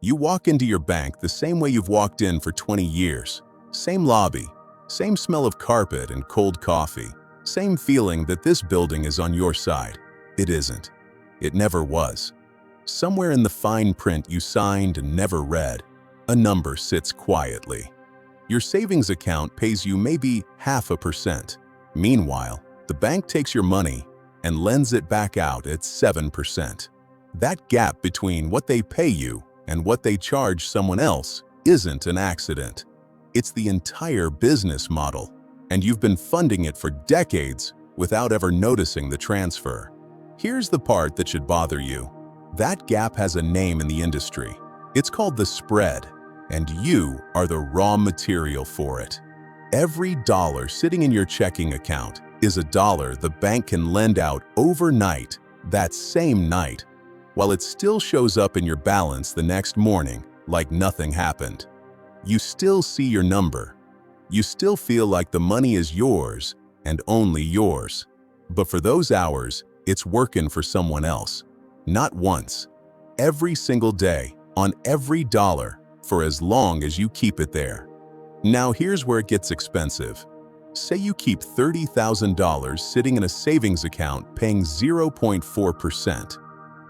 You walk into your bank the same way you've walked in for 20 years. Same lobby, same smell of carpet and cold coffee, same feeling that this building is on your side. It isn't. It never was. Somewhere in the fine print you signed and never read, a number sits quietly. Your savings account pays you maybe 0.5%. Meanwhile, the bank takes your money and lends it back out at 7%. That gap between what they pay you and what they charge someone else isn't an accident. It's the entire business model, and you've been funding it for decades without ever noticing the transfer. Here's the part that should bother you. That gap has a name in the industry. It's called the spread, and you are the raw material for it. Every dollar sitting in your checking account is a dollar the bank can lend out overnight, that same night, while it still shows up in your balance the next morning like nothing happened. You still see your number. You still feel like the money is yours and only yours. But for those hours, it's working for someone else. Not once. Every single day, on every dollar, for as long as you keep it there. Now here's where it gets expensive. Say you keep $30,000 sitting in a savings account paying 0.4%.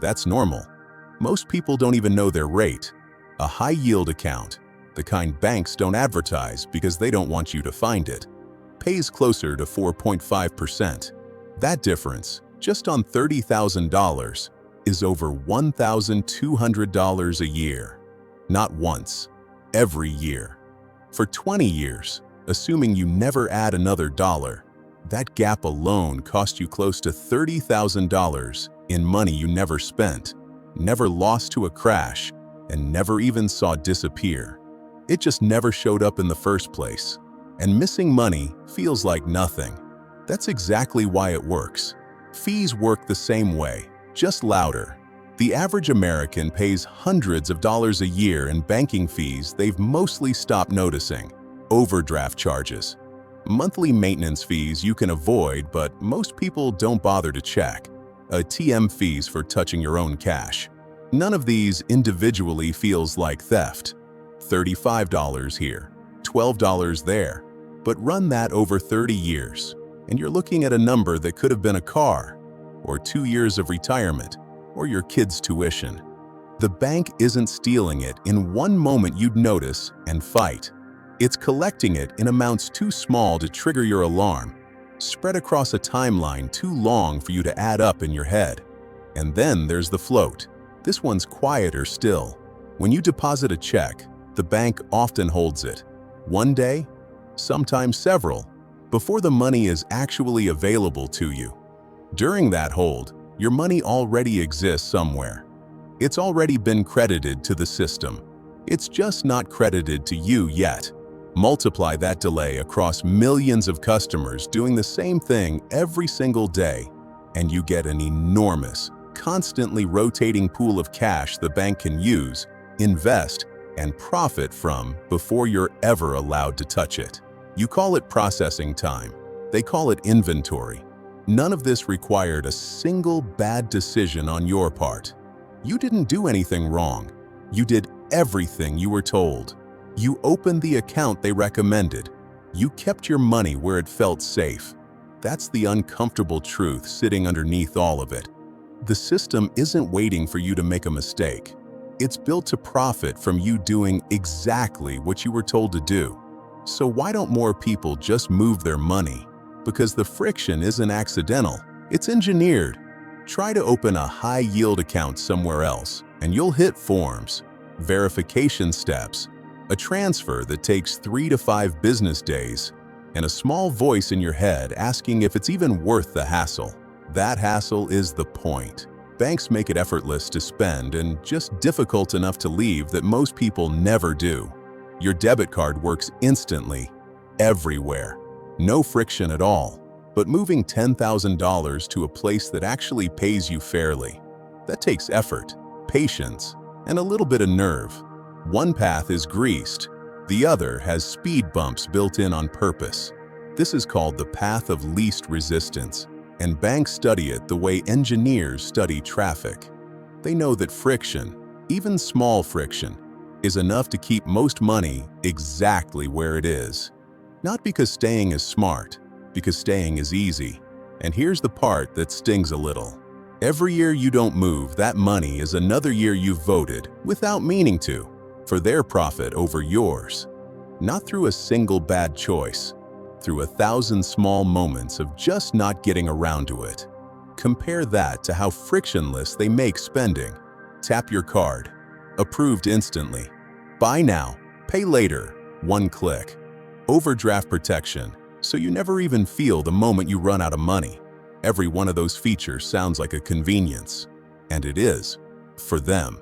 That's normal. Most people don't even know their rate. A high-yield account, the kind banks don't advertise because they don't want you to find it, pays closer to 4.5%. That difference, just on $30,000, is over $1,200 a year. Not once, every year. For 20 years, assuming you never add another dollar, that gap alone cost you close to $30,000 in money you never spent, never lost to a crash, and never even saw disappear. It just never showed up in the first place. And missing money feels like nothing. That's exactly why it works. Fees work the same way, just louder. The average American pays hundreds of dollars a year in banking fees they've mostly stopped noticing. Overdraft charges. Monthly maintenance fees you can avoid, but most people don't bother to check. ATM fees for touching your own cash. None of these individually feels like theft. $35 here, $12 there. But run that over 30 years, and you're looking at a number that could have been a car, or 2 years of retirement, or your kid's tuition. The bank isn't stealing it in one moment you'd notice and fight. It's collecting it in amounts too small to trigger your alarm, spread across a timeline too long for you to add up in your head. And then there's the float. This one's quieter still. When you deposit a check, the bank often holds it. One day, sometimes several, before the money is actually available to you. During that hold, your money already exists somewhere. It's already been credited to the system. It's just not credited to you yet. Multiply that delay across millions of customers doing the same thing every single day, and you get an enormous, constantly rotating pool of cash the bank can use, invest, and profit from before you're ever allowed to touch it. You call it processing time. They call it inventory. None of this required a single bad decision on your part. You didn't do anything wrong. You did everything you were told. You opened the account they recommended. You kept your money where it felt safe. That's the uncomfortable truth sitting underneath all of it. The system isn't waiting for you to make a mistake. It's built to profit from you doing exactly what you were told to do. So why don't more people just move their money? Because the friction isn't accidental, it's engineered. Try to open a high-yield account somewhere else, and you'll hit forms, verification steps, a transfer that takes 3 to 5 business days, and a small voice in your head asking if it's even worth the hassle. That hassle is the point. Banks make it effortless to spend and just difficult enough to leave that most people never do. Your debit card works instantly, everywhere. No friction at all. But moving $10,000 to a place that actually pays you fairly, that takes effort, patience, and a little bit of nerve. One path is greased, the other has speed bumps built in on purpose. This is called the path of least resistance, and banks study it the way engineers study traffic. They know that friction, even small friction, is enough to keep most money exactly where it is. Not because staying is smart, because staying is easy. And here's the part that stings a little. Every year you don't move, that money is another year you've voted, without meaning to, for their profit over yours. Not through a single bad choice, through 1,000 small moments of just not getting around to it. Compare that to how frictionless they make spending. Tap your card. Approved instantly. Buy now, pay later, one click. Overdraft protection, so you never even feel the moment you run out of money. Every one of those features sounds like a convenience. And it is, for them.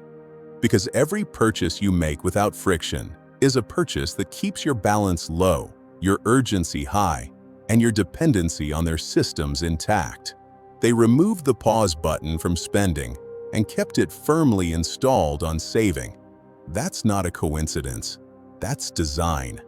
Because every purchase you make without friction is a purchase that keeps your balance low, your urgency high, and your dependency on their systems intact. They removed the pause button from spending and kept it firmly installed on saving. That's not a coincidence. That's design.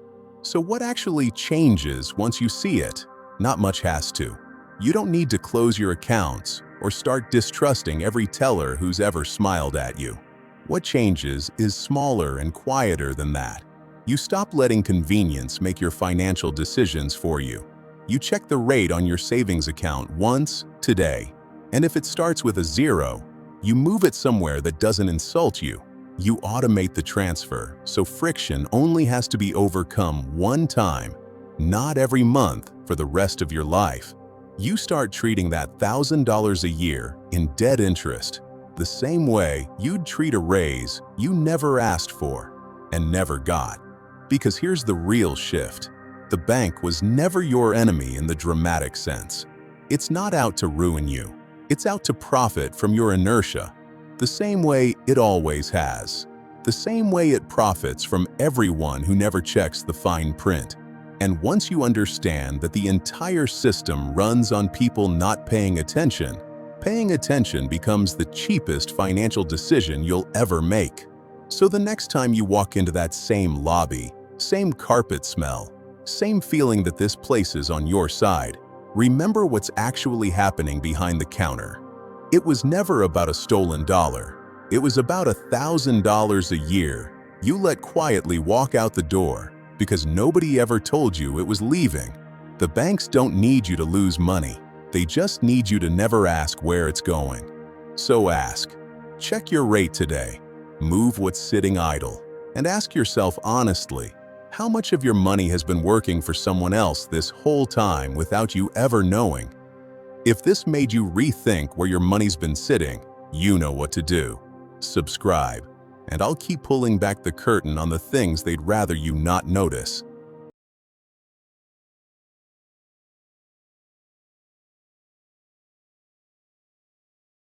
So what actually changes once you see it? Not much has to. You don't need to close your accounts or start distrusting every teller who's ever smiled at you. What changes is smaller and quieter than that. You stop letting convenience make your financial decisions for you. You check the rate on your savings account once today, and if it starts with a 0, you move it somewhere that doesn't insult you. You automate the transfer, so friction only has to be overcome one time, not every month for the rest of your life. You start treating that $1,000 a year in dead interest, the same way you'd treat a raise you never asked for and never got. Because here's the real shift. The bank was never your enemy in the dramatic sense. It's not out to ruin you. It's out to profit from your inertia, the same way it always has. The same way it profits from everyone who never checks the fine print. And once you understand that the entire system runs on people not paying attention becomes the cheapest financial decision you'll ever make. So the next time you walk into that same lobby, same carpet smell, same feeling that this place is on your side, remember what's actually happening behind the counter. It was never about a stolen dollar. It was about $1,000 a year you let quietly walk out the door because nobody ever told you it was leaving. The banks don't need you to lose money. They just need you to never ask where it's going. So ask. Check your rate today. Move what's sitting idle. And ask yourself honestly, how much of your money has been working for someone else this whole time without you ever knowing? If this made you rethink where your money's been sitting, you know what to do. Subscribe, and I'll keep pulling back the curtain on the things they'd rather you not notice.